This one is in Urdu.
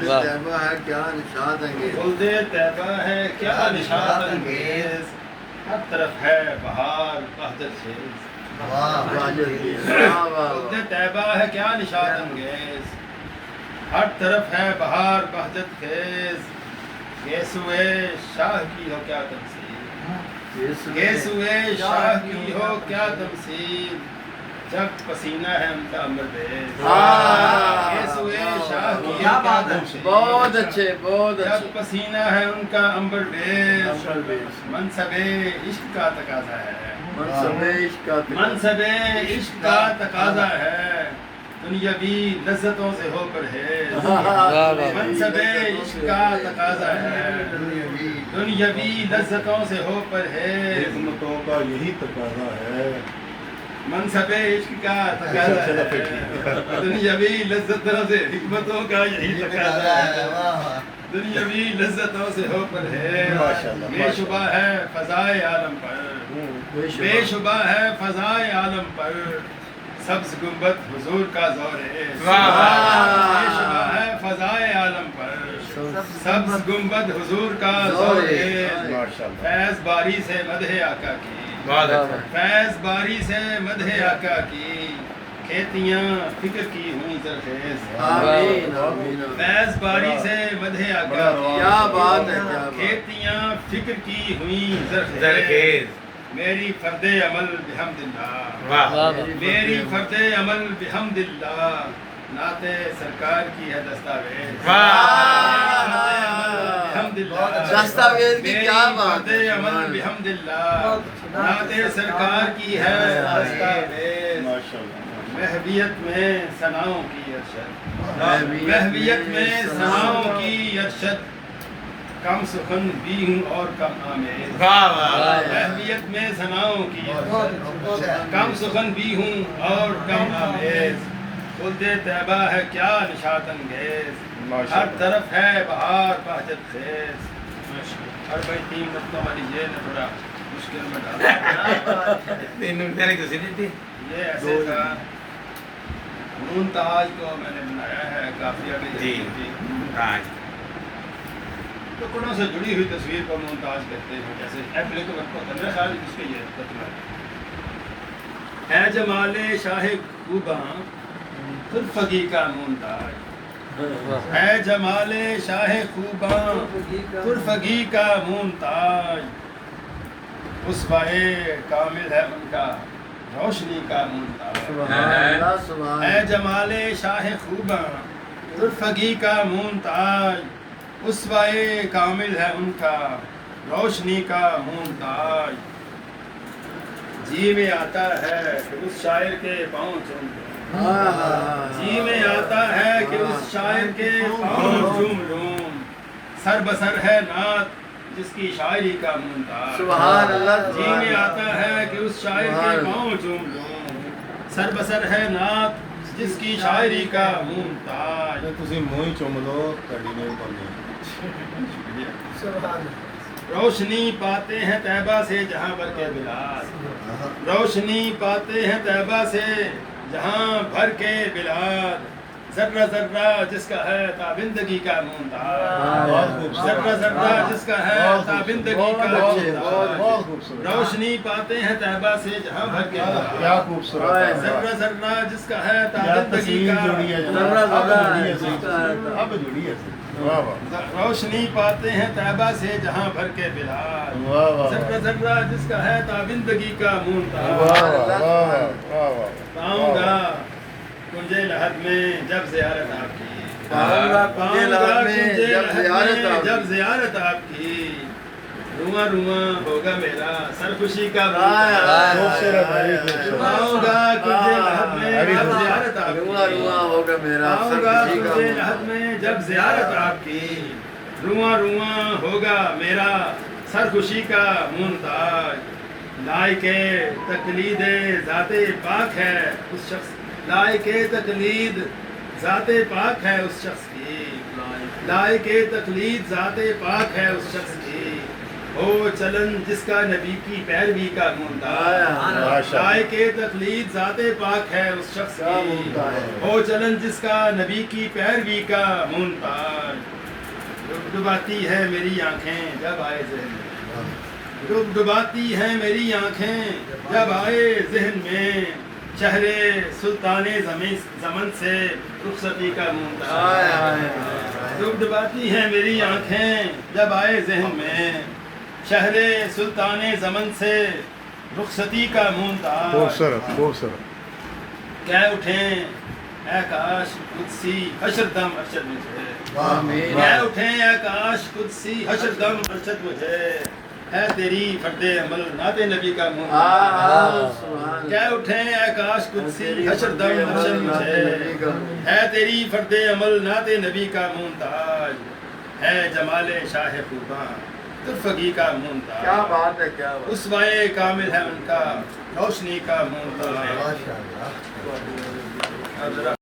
طیبہ ہے کیا نشاط انگیز، خلد طیبہ ہے کیا نشاط انگیز، ہر طرف ہے بہار بہجت خیز. خلد طیبہ ہے کیا نشاط انگیز، ہر طرف ہے بہار بہجت خیز. گیسوئے شاہ کی ہو کیا تمثیل، گیسوئے شاہ کی ہو کیا تمثیل، جب پسینہ ہے ان کا امر بیز. گیسوئے شاہ کی ہو کیا تمثیل، بہت اچھے بہت جب اچھے. پسینہ ہے ان کا امبر بیز. منصب عشق کا تقاضا ہے، منصب عشق کا منصب عشق کا تقاضا ہے، دنیاوی لذتوں سے ہو پرہیز. منصب عشق کا تقاضا ہے، دنیاوی لذتوں سے ہو پرہیز. حکمتوں کا یہی تقاضا ہے، منصب عشق کا تقاضا ہے، دنیاوی لذتوں سے حکمتوں کا یہی تقاضا ہے، دنیاوی لذتوں سے ہو پرہیز. بے شبہ ہے فضائے عالم پر، بے شبہ ہے فضائے عالم پر، سبز گنبد حضور کا زور ہے. بے شبہ ہے فضائے عالم پر، سبز گنبد حضور کا زور ہے. فیض باری سے مدح آقا کی، فیض باری سے مدح آقا کی، کھیتیاں فکر کی ہوئی زرخیز. آمین آمین. فیض باری سے مدح آقا کی، کیا بات ہے کیا بات. کھیتیاں فکر کی ہوئی زرخیز. میری فرد عمل بحمد اللہ، میری فرد عمل بحمد اللہ، نعت سرکار کی ہے دستاویز. بحمد اللہ، دستاویز کی کیا بات میری فرد عمل بحمد اللہ، نعت سرکار کی ہے دستاویز. محویت میں ثناؤں کی ارشد، محویت میں ثناؤں کی ارشد، کم سخن بھی ہوں اور کم آمیز. محویت میں ثناؤں کی ارشد، کم سخن بھی ہوں اور کم آمیز. خلد طیبہ ہے کیا نشاط انگیز، ہر طرف ہے بہار بہجت خیز. اور بھائی 3 نقطوں والی یہ نہ تھوڑا مشکل میں ڈالا. یہ ایسے تھا، نون تاج کو میں نے بنایا ہے قافیہ کے ٹکڑوں سے جڑی ہوئی تصویر کو مونتاج کہتے ہیں. جیسے ایپل کو رکھو تو میرا خیال اس کے یہ ترجمہ ہے جمال شاہ خوباں خرفگی کا مونتاج، ہے جمال شاہ خوباں خرفگی کا مونتاج، اسوائے کامل ہے ان کا روشنی کا مونتاج. ہے جمال شاہ خوباں خرفگی کا مونتاج، اسوائے کامل ہے ان کا روشنی کا مونتاج. جی میں آتا ہے کہ اس شاعر کے پاؤں چوم لوں، جی میں آتا ہے کہ اس شاعر کے پاؤں چوم لوں، سر بسر ہے نعت جس کی شاعری کا مونتاج. سبحان اللہ. جی میں آتا ہے کہ اس شاعر کے پاؤں چوم لوں، سر بسر ہے نعت جس کی شاعری کا مونتاج. تسی منہ ہی چوم لو تہاڈی نہیں بننی. روشنی پاتے ہیں طیبہ سے جہاں بھر کے بلاد، روشنی پاتے ہیں طیبہ سے جہاں بھر کے بلاد، ذرہ ذرہ جس کا ہے تابندگی کا مونتاج، ذرہ ذرہ جس کا ہے تابندگی کا مونتاج. روشنی پاتے ہیں طیبہ سے جہاں بھر کے بلاد، ذرہ ذرہ جس کا ہے تابندگی کا روشنی پاتے ہیں طیبہ سے جہاں بھر کے بلاد، ذرہ ذرہ جس کا ہے تابندگی کا مونتاج. پاؤں گا کنجے لحد میں جب زیارت آپ کی، پاؤں گا کنجے لحد میں جب زیارت آپ کی، رواں رواں ہوگا میرا سر خوشی کا مونتاج. پاؤں گا کنجے لحد میں جب زیارت آپ کی، ہوگا میرا آؤں گا تجھے لحد میں جب زیارت آپ کی، رواں رواں ہوگا میرا سر خوشی کا مونتاج. لائق تقلید ذات پاک ہے اس شخص، لائق تقلید ذات پاک ہے اس شخص کی، لائق تقلید ذات پاک ہے اس شخص کی، ہو چلن جس کا نبی کی پیروی کا مونتا ماشاء لائق تقلید ذات پاک ہے اس شخص کیا کی مونتا ہے ہو چلن جس کا نبی کی پیروی کا مونتا ڈباتی ہے میری آنکھیں جب آئے ذہن میں ڈباتی ہے میری آنکھیں جب آئے ذہن میں چہرے سلطان زمن سے رخصتی کا مونتا ڈباتی ہے میری آنکھیں جب آئے ذہن میں شہر سلطان زمن سے رخصتی کا مونتا خوبصورت خوبصورت کہہ اٹھیں اے کاش قدسی حشر دم ارشد مجھے آمین کہہ اٹھیں اے کاش قدسی حشر دم ارشد مجھے ہے تیری فرد عمل نعت نبی کا مونتا کہہ اٹھیں اے کاش قدسی حشر دم ارشد مجھے ہے تیری فرد عمل نعت نبی کا مونتاج ہے جمال شاہ خوباں ترفگی کا کیا مونتاج بات ہے کیا بات اسوائے کامل ہے ان کا روشنی کا مونتاج ماشاء اللہ